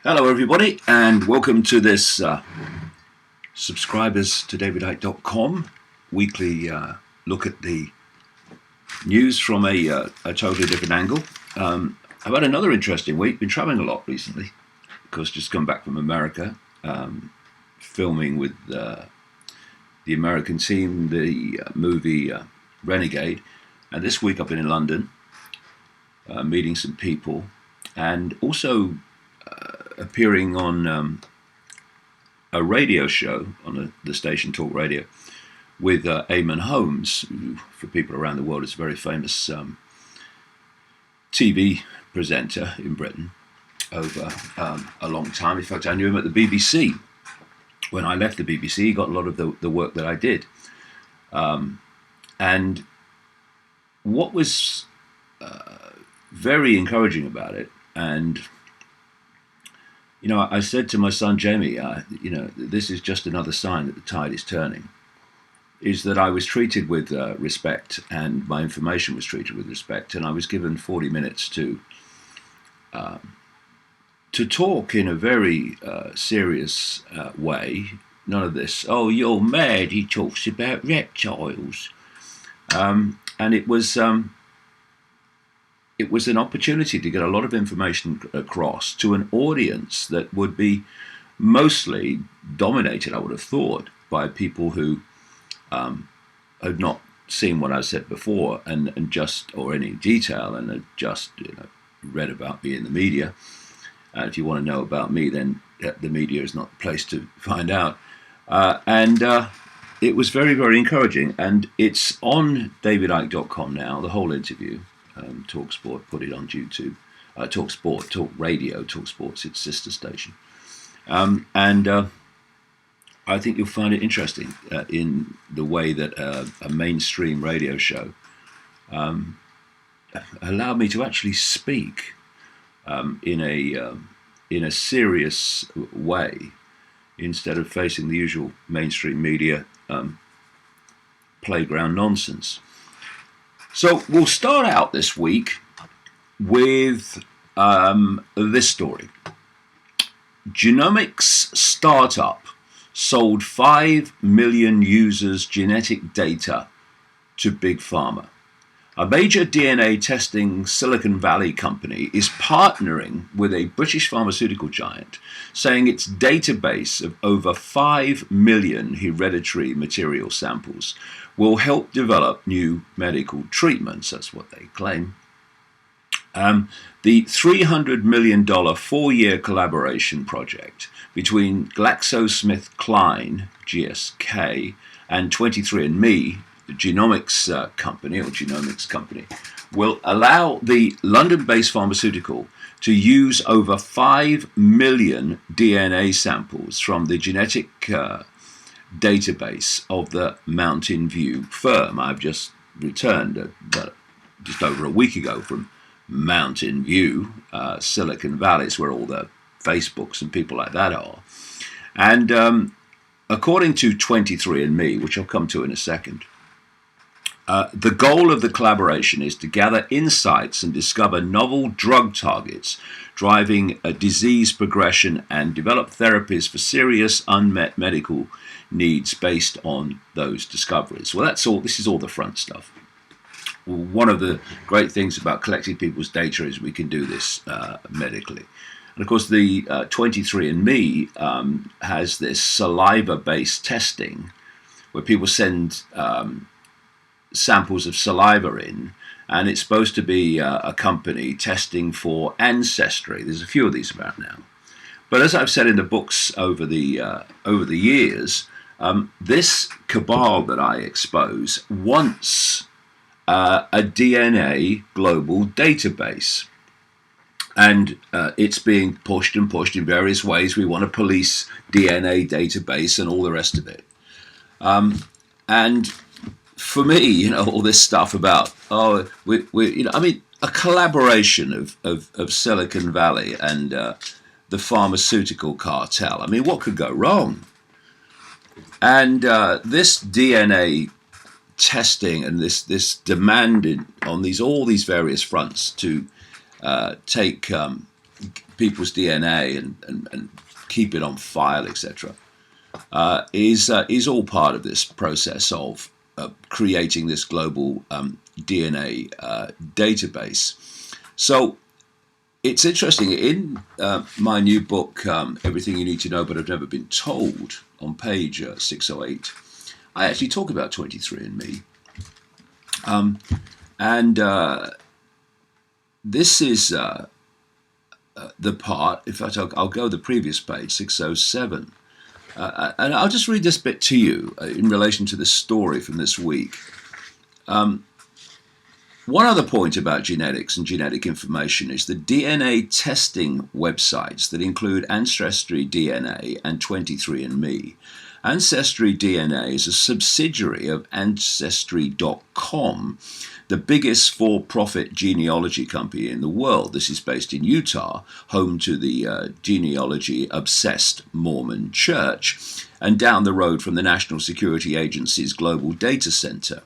Hello, everybody, and welcome to this subscribers to davidicke.com weekly look at the news from a totally different angle. I've had another interesting week. Been traveling a lot recently, of course, just come back from America, filming with the American team, the movie Renegade. And this week I've been in London, meeting some people, and also appearing on a radio show on the station Talk Radio with Eamon Holmes, who, for people around the world, is a very famous TV presenter in Britain over a long time. In fact, I knew him at the BBC. When I left the BBC, he got a lot of the work that I did. And what was very encouraging about it, and I said to my son Jamie, this is just another sign that the tide is turning, is that I was treated with respect, and my information was treated with respect, and I was given 40 minutes to talk in a very serious way. None of this, oh, you're mad, he talks about reptiles. And it was an opportunity to get a lot of information across to an audience that would be mostly dominated, I would have thought, by people who had not seen what I said before or any detail, and had just read about me in the media. And if you want to know about me, then the media is not the place to find out. It was very, very encouraging, and it's on davidicke.com now, the whole interview. TalkSport put it on YouTube. TalkSport, Talk Radio, TalkSport's its sister station. I think you'll find it interesting in the way that a mainstream radio show allowed me to actually speak in a serious way, instead of facing the usual mainstream media playground nonsense. So we'll start out this week with this story. Genomics startup sold 5 million users' genetic data to Big Pharma. A major DNA testing Silicon Valley company is partnering with a British pharmaceutical giant, saying its database of over 5 million hereditary material samples will help develop new medical treatments. That's what they claim. The $300 million 4-year collaboration project between GlaxoSmithKline, GSK, and 23andMe, the genomics company, will allow the London-based pharmaceutical to use over 5 million DNA samples from the genetic database of the Mountain View firm. I've just returned just over a week ago from Mountain View, Silicon Valley. It's where all the Facebooks and people like that are. And according to 23andMe, which I'll come to in a second, the goal of the collaboration is to gather insights and discover novel drug targets driving a disease progression and develop therapies for serious unmet medical needs based on those discoveries. Well, that's all. This is all the front stuff. One of the great things about collecting people's data is we can do this medically. And of course, the 23andMe has this saliva-based testing where people send samples of saliva in, and it's supposed to be a company testing for ancestry. There's a few of these about now. But as I've said in the books over the years, this cabal that I expose wants a DNA global database. And it's being pushed and pushed in various ways. We want a police DNA database and all the rest of it. And for me, all this stuff about, a collaboration of Silicon Valley and the pharmaceutical cartel. I mean, what could go wrong? And this DNA testing and this demand on all these various fronts to take people's DNA and keep it on file, etc., is all part of this process of creating this global DNA database. So it's interesting. In my new book, Everything You Need to Know But Have Never Been Told, on page 608, I actually talk about 23andMe. And this is the part, in fact, I'll go the previous page, 607. And I'll just read this bit to you in relation to the story from this week. One other point about genetics and genetic information is the DNA testing websites that include Ancestry DNA and 23andMe. Ancestry DNA is a subsidiary of Ancestry.com, the biggest for-profit genealogy company in the world. This is based in Utah, home to the genealogy-obsessed Mormon Church, and down the road from the National Security Agency's Global Data Center.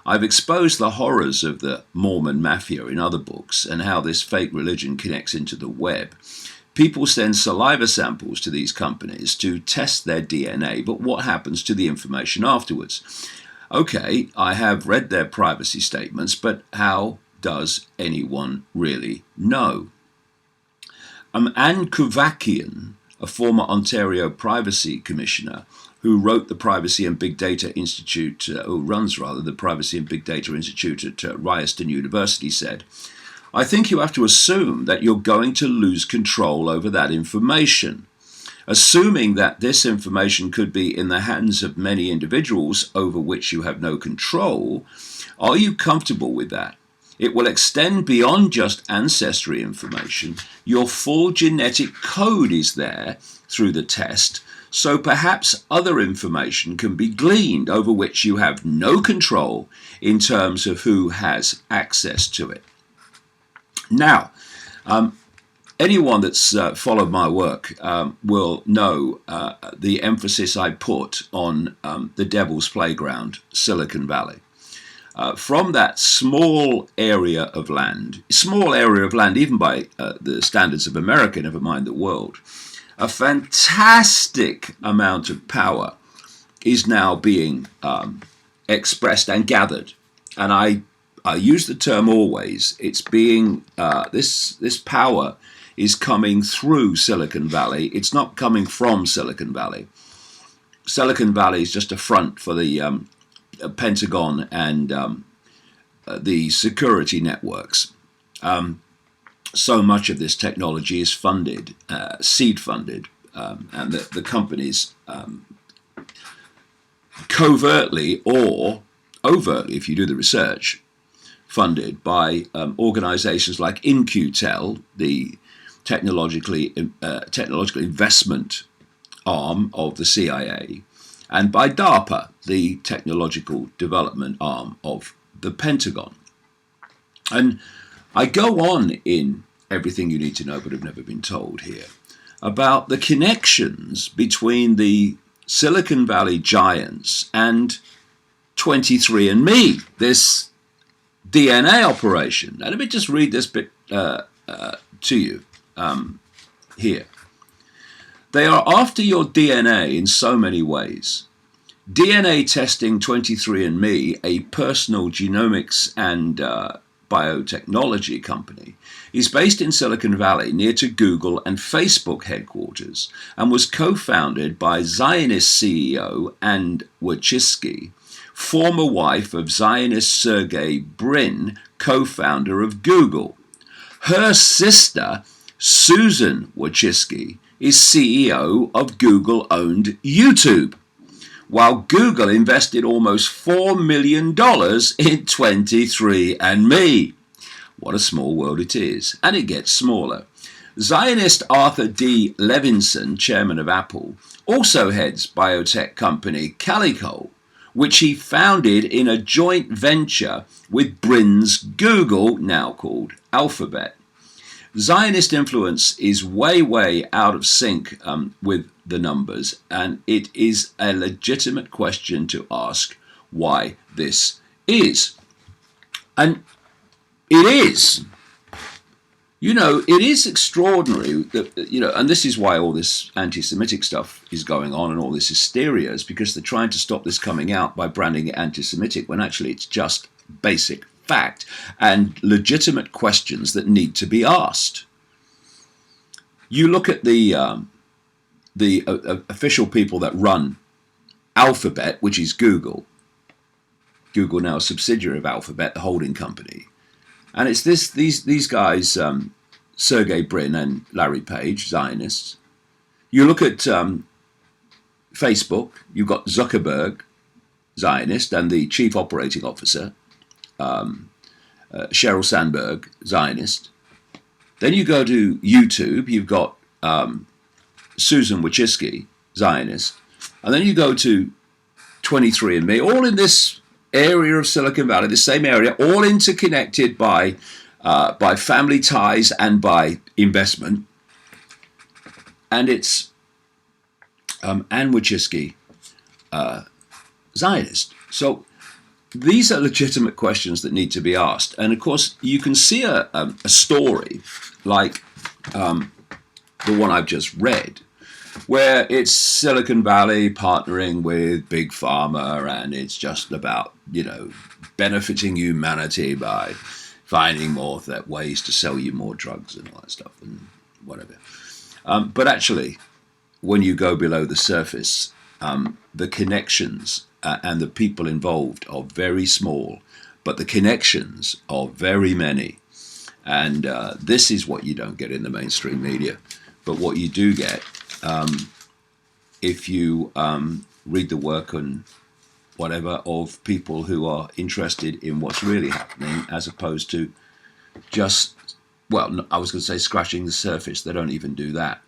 I've exposed the horrors of the Mormon Mafia in other books and how this fake religion connects into the web. People send saliva samples to these companies to test their DNA, but what happens to the information afterwards? Okay, I have read their privacy statements, but how does anyone really know? Anne Kuvakian, a former Ontario privacy commissioner, who wrote the Privacy and Big Data Institute, who runs the Privacy and Big Data Institute at Ryerson University, said, I think you have to assume that you're going to lose control over that information. Assuming that this information could be in the hands of many individuals over which you have no control, are you comfortable with that? It will extend beyond just ancestry information. Your full genetic code is there through the test, so perhaps other information can be gleaned over which you have no control in terms of who has access to it. Now, anyone that's followed my work will know the emphasis I put on the devil's playground, Silicon Valley. From that small area of land even by the standards of America, never mind the world, a fantastic amount of power is now being expressed and gathered. And I use the term always. It's being, this power is coming through Silicon Valley. It's not coming from Silicon Valley. Silicon Valley is just a front for the Pentagon and the security networks. So much of this technology is funded, seed funded, and the companies covertly or overtly, if you do the research, funded by organizations like In-Q-Tel, the technological investment arm of the CIA, and by DARPA, the technological development arm of the Pentagon. And I go on in Everything You Need to Know But Have Never Been Told here about the connections between the Silicon Valley giants and 23andMe, this DNA operation. Now, let me just read this bit to you here. They are after your DNA in so many ways. DNA testing 23andMe, a personal genomics and biotechnology company, is based in Silicon Valley near to Google and Facebook headquarters and was co-founded by Zionist CEO Anne Wojcicki, former wife of Zionist Sergey Brin, co-founder of Google. Her sister, Susan Wojcicki, is CEO of Google-owned YouTube, while Google invested almost $4 million in 23andMe. What a small world it is, and it gets smaller. Zionist Arthur D. Levinson, chairman of Apple, also heads biotech company Calico, which he founded in a joint venture with Brin's Google, now called Alphabet. Zionist influence is way out of sync with the numbers, and it is a legitimate question to ask why this is. And it is You know, it is extraordinary that, you know, and this is why all this anti-Semitic stuff is going on and all this hysteria is because they're trying to stop this coming out by branding it anti-Semitic when actually it's just basic fact and legitimate questions that need to be asked. You look at the official people that run Alphabet, which is Google. Google now a subsidiary of Alphabet, the holding company. And it's these guys, Sergey Brin and Larry Page, Zionists. You look at Facebook, you've got Zuckerberg, Zionist, and the chief operating officer, Sheryl Sandberg, Zionist. Then you go to YouTube, you've got Susan Wojcicki, Zionist. And then you go to 23andMe, all in this area of Silicon Valley, the same area, all interconnected by family ties and by investment. And it's Anne Wojcicki, Zionist. So these are legitimate questions that need to be asked. And of course, you can see a story like the one I've just read, where it's Silicon Valley partnering with Big Pharma, and it's just about, you know, benefiting humanity by finding more ways to sell you more drugs and all that stuff and whatever. But actually, when you go below the surface, the connections and the people involved are very small, but the connections are very many. And this is what you don't get in the mainstream media. But what you do get, if you read the work on whatever of people who are interested in what's really happening, as opposed to just, well, I was going to say scratching the surface. They don't even do that.